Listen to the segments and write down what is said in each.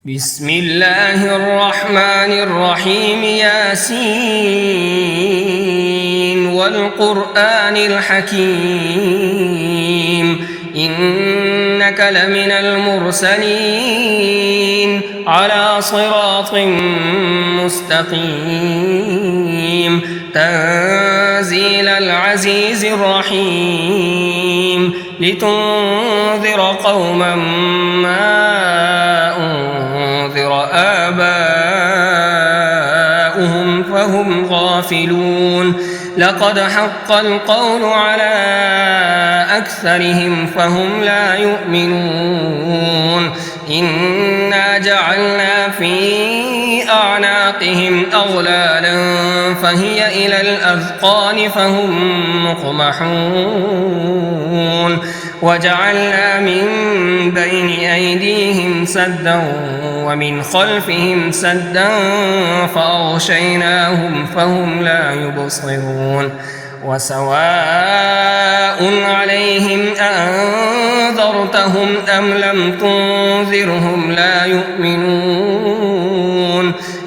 بسم الله الرحمن الرحيم ياسين والقرآن الحكيم إنك لمن المرسلين على صراط مستقيم تنزيل العزيز الرحيم لتنذر قوما ما أنذر آباؤهم فهم غافلون لقد حق القول على أكثرهم فهم لا يؤمنون إنا جعلنا في أعناقهم أغلالا فهي إلى الأذقان فهم مقمحون وجعلنا من بين أيديهم سدا ومن خلفهم سدا فأغشيناهم فهم لا يبصرون وسواء عليهم أأنذرتهم أم لم تنذرهم لا يؤمنون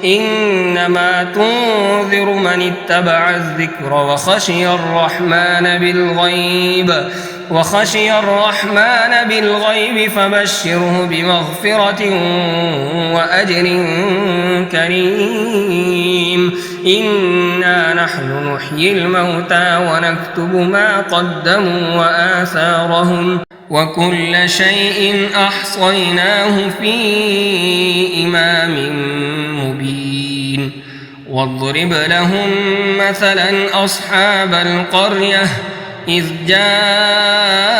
إنما تنذر من اتبع الذكر وخشي الرحمن بالغيب فبشره بمغفرة وأجر كريم إنا نحن نحيي الموتى ونكتب ما قدموا وآثارهم وكل شيء أحصيناه في إمام مبين واضرب لهم مثلا أصحاب القرية إذ جاءها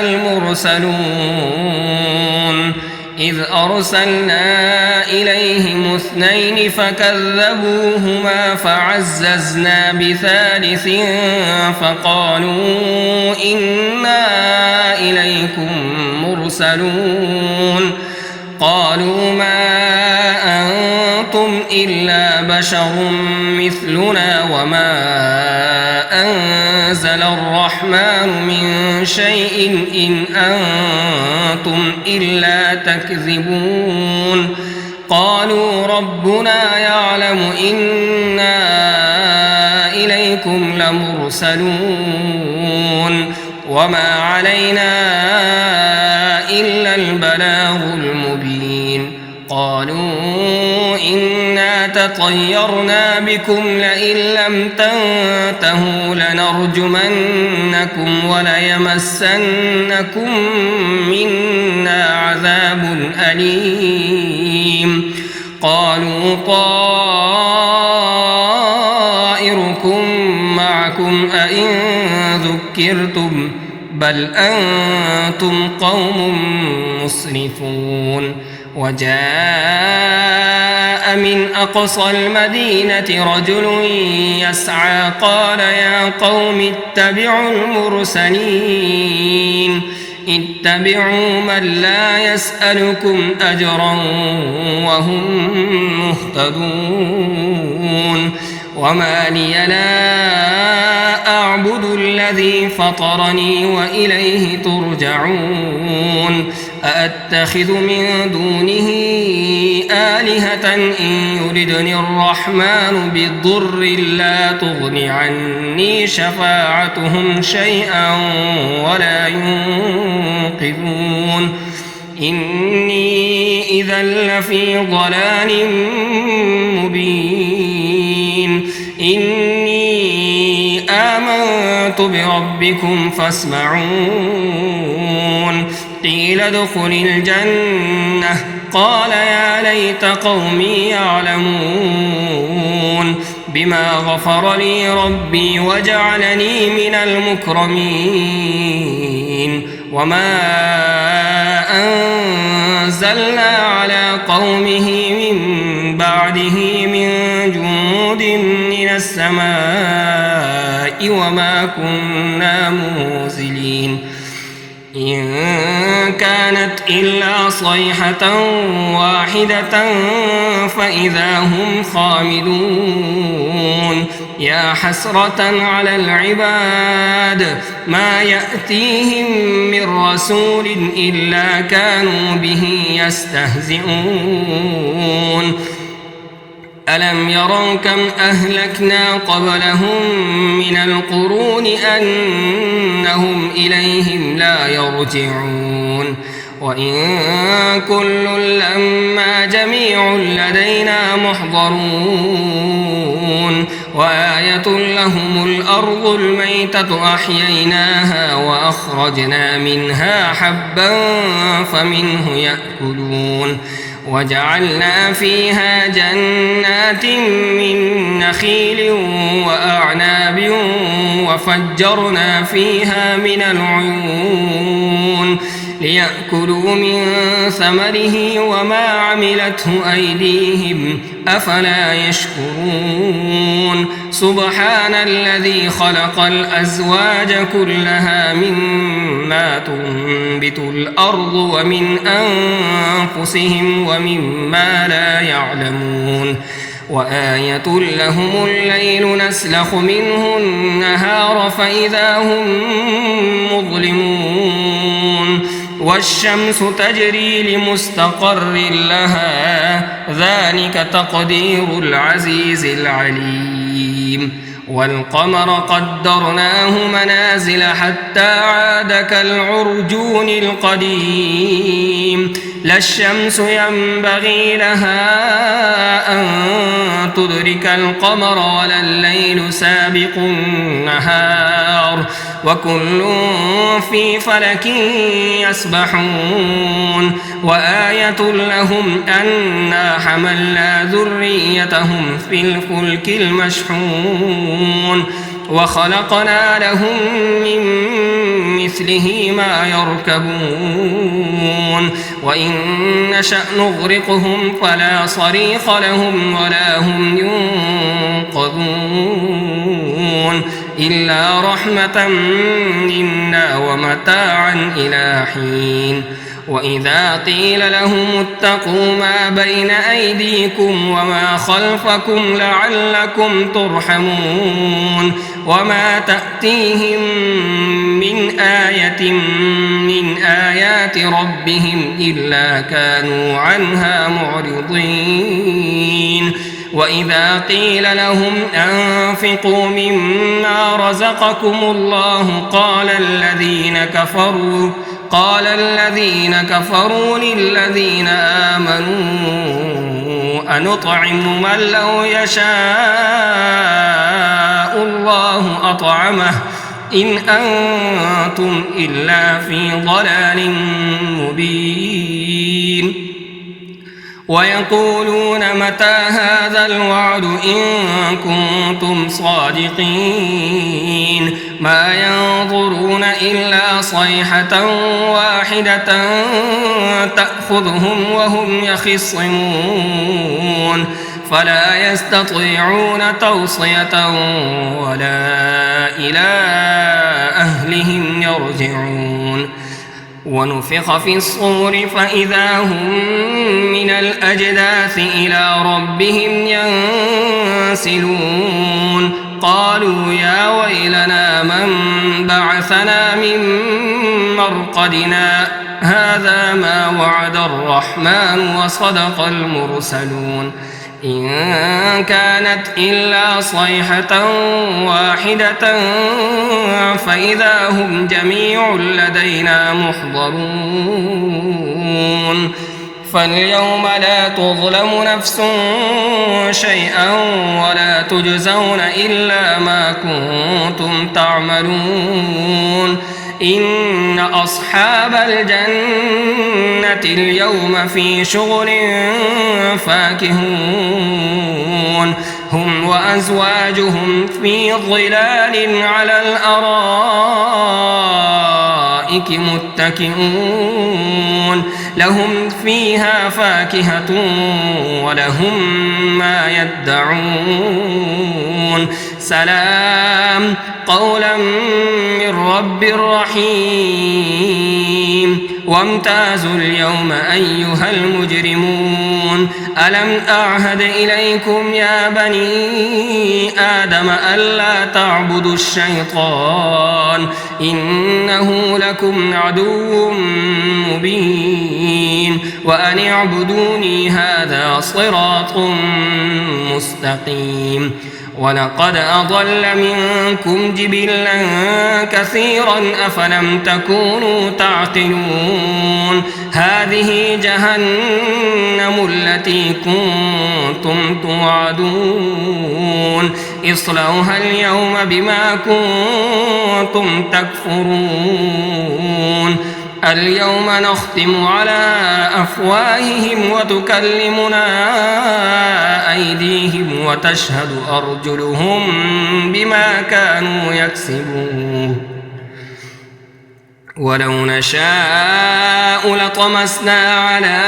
المرسلون إذ أرسلنا إليهم 2 فكذبوهما فعززنا بثالث فقالوا إنا إليكم مرسلون قالوا ما أنتم إلا بشر مثلنا وما أنزل الرحمن من شيء إن أنتم إلا تكذبون قالوا ربنا يعلم إنا إليكم لمرسلون وما علينا إلا البلاغ المبين قالوا إنا تطيرنا بكم لئن لم تنتهوا لنرجمنكم وليمسنكم منا عذاب أليم قالوا طائركم معكم أئن ذكرتم بل أنتم قوم مسرفون وجاء من أقصى المدينة رجل يسعى قال يا قوم اتبعوا المرسلين اتبعوا من لا يسألكم أجرا وهم مهتدون وما لي لا أعبد الذي فطرني وإليه ترجعون أأتخذ من دونه آلهة إن يردني الرحمن بضر لا تغن عني شفاعتهم شيئا ولا ينقذون إني إذا لفي ضلال مبين إني آمنت بربكم فاسمعون قيل ادخل الجنة قال يا ليت قومي يعلمون بما غفر لي ربي وجعلني من المكرمين وما أنزلنا على قومه من بعده من جند من السماء وما كنا منزلين إن كانت إلا صيحة واحدة فإذا هم خامدون يا حسرة على العباد ما يأتيهم من رسول إلا كانوا به يستهزئون ألم يروا كم أهلكنا قبلهم من القرون أنهم إليهم لا يرجعون وإن كل لما جميع لدينا محضرون وآية لهم الأرض الميتة أحييناها وأخرجنا منها حبا فمنه يأكلون وجعلنا فيها جنات من نخيل وأعناب وفجرنا فيها من العيون ليأكلوا من ثمره وما عملته أيديهم أفلا يشكرون سبحان الذي خلق الأزواج كلها مما تنبت الأرض ومن أنفسهم ومما لا يعلمون وآية لهم الليل نسلخ منه النهار فإذا هم مظلمون والشمس تجري لمستقر لها ذلك تقدير العزيز العليم والقمر قدرناه منازل حتى عاد كالعرجون القديم لا الشمس ينبغي لها أن تدرك القمر ولا الليل سابق النهار وكل في فلك يسبحون وآية لهم أنا حملنا ذريتهم في الفلك المشحون وخلقنا لهم من مثله ما يركبون وإن نشأ نغرقهم فلا صريخ لهم ولا هم ينقذون إلا رحمة منا ومتاعا إلى حين وإذا قيل لهم اتقوا ما بين أيديكم وما خلفكم لعلكم ترحمون وما تأتيهم من آية من آيات ربهم إلا كانوا عنها معرضين وإذا قيل لهم أنفقوا مما رزقكم الله قال الذين كفروا للذين آمنوا أنطعم من لو يشاء الله أطعمه إن أنتم إلا في ضلال مبين ويقولون متى هذا الوعد إن كنتم صادقين ما ينظرون إلا صيحة واحدة تأخذهم وهم يخصمون فلا يستطيعون توصية ولا إلى أهلهم يرجعون ونفخ في الصور فإذا هم من الأجداث إلى ربهم ينسلون قالوا يا ويلنا من بعثنا من مرقدنا هذا ما وعد الرحمن وصدق المرسلون إن كانت إلا صيحة واحدة فإذا هم جميع لدينا محضرون فاليوم لا تظلم نفس شيئا ولا تجزون إلا ما كنتم تعملون إن أصحاب الجنة اليوم في شغل فاكهون هم وأزواجهم في ظلال على الأرائك الأرائك متكئون لهم فيها فاكهة ولهم ما يدعون سلام قولا من رب رحيم وامتازوا اليوم أيها المجرمون ألم أعهد إليكم يا بني آدم ألا تعبدوا الشيطان إنه لكم عدو مبين وأن اعبدوني هذا صراط مستقيم ولقد أضل منكم جبلا كثيرا أفلم تكونوا تعقلون هذه جهنم التي كنتم توعدون اصلوها اليوم بما كنتم تكفرون اليوم نختم على أفواههم وتكلمنا أيديهم وتشهد أرجلهم بما كانوا يكسبون ولو نشاء لطمسنا على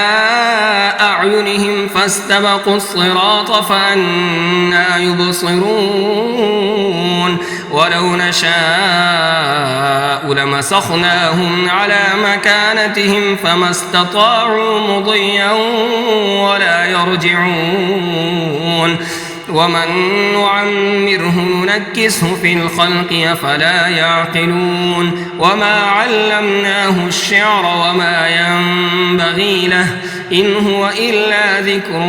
أعينهم فاستبقوا الصراط فأنى يبصرون ولو نشاء لمسخناهم على مكانتهم فما استطاعوا مضيا ولا يرجعون ومن نعمره ننكسه في الخلق أفلا يعقلون وما علمناه الشعر وما ينبغي له إن هو إلا ذكر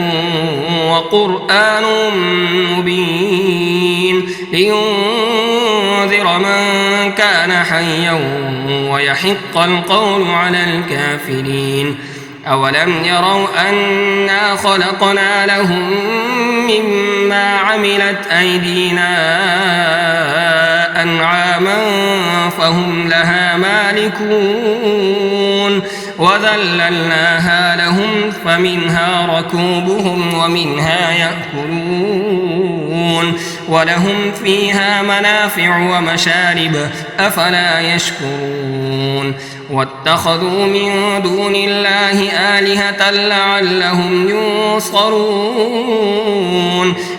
وقرآن مبين لينذر من كان حيا ويحق القول على الكافرين أولم يروا أنا خلقنا لهم مما عملت أيدينا أنعاما فهم لها مالكون وذللناها لهم فمنها ركوبهم ومنها يأكلون ولهم فيها منافع ومشارب أفلا يشكرون واتخذوا من دون الله آلهة لعلهم ينصرون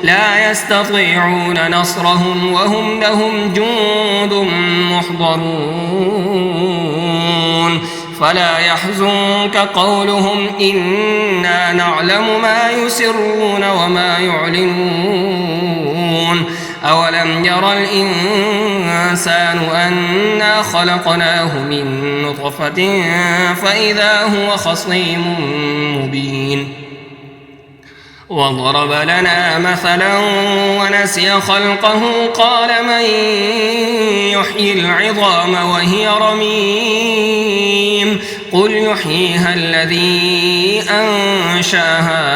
لا يستطيعون نصرهم وهم لهم جند محضرون فلا يحزنك قولهم إنا نعلم ما يسرون وما يعلنون أولم ير الإنسان أنا خلقناه من نطفة فإذا هو خصيم مبين وضرب لنا مثلا ونسي خلقه قال من يحيي العظام وهي رميم قل يحييها الذي أنشأها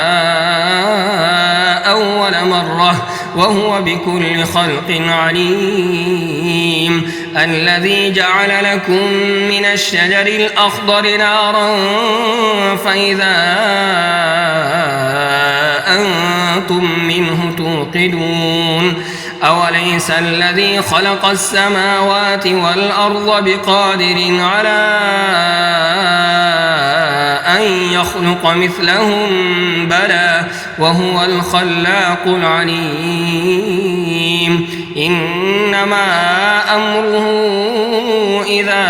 أول مرة وهو بكل خلق عليم الذي جعل لكم من الشجر الأخضر نارا فإذا أنتم منه توقدون أوليس الذي خلق السماوات والأرض بقادر على أن يخلق مثلهم بلى وهو الخلاق العليم إنما أمره إذا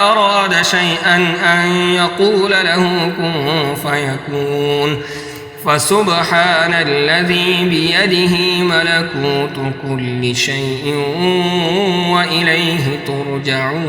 أراد شيئا أن يقول له كن فيكون فسبحان الذي بيده ملكوت كل شيء وإليه ترجعون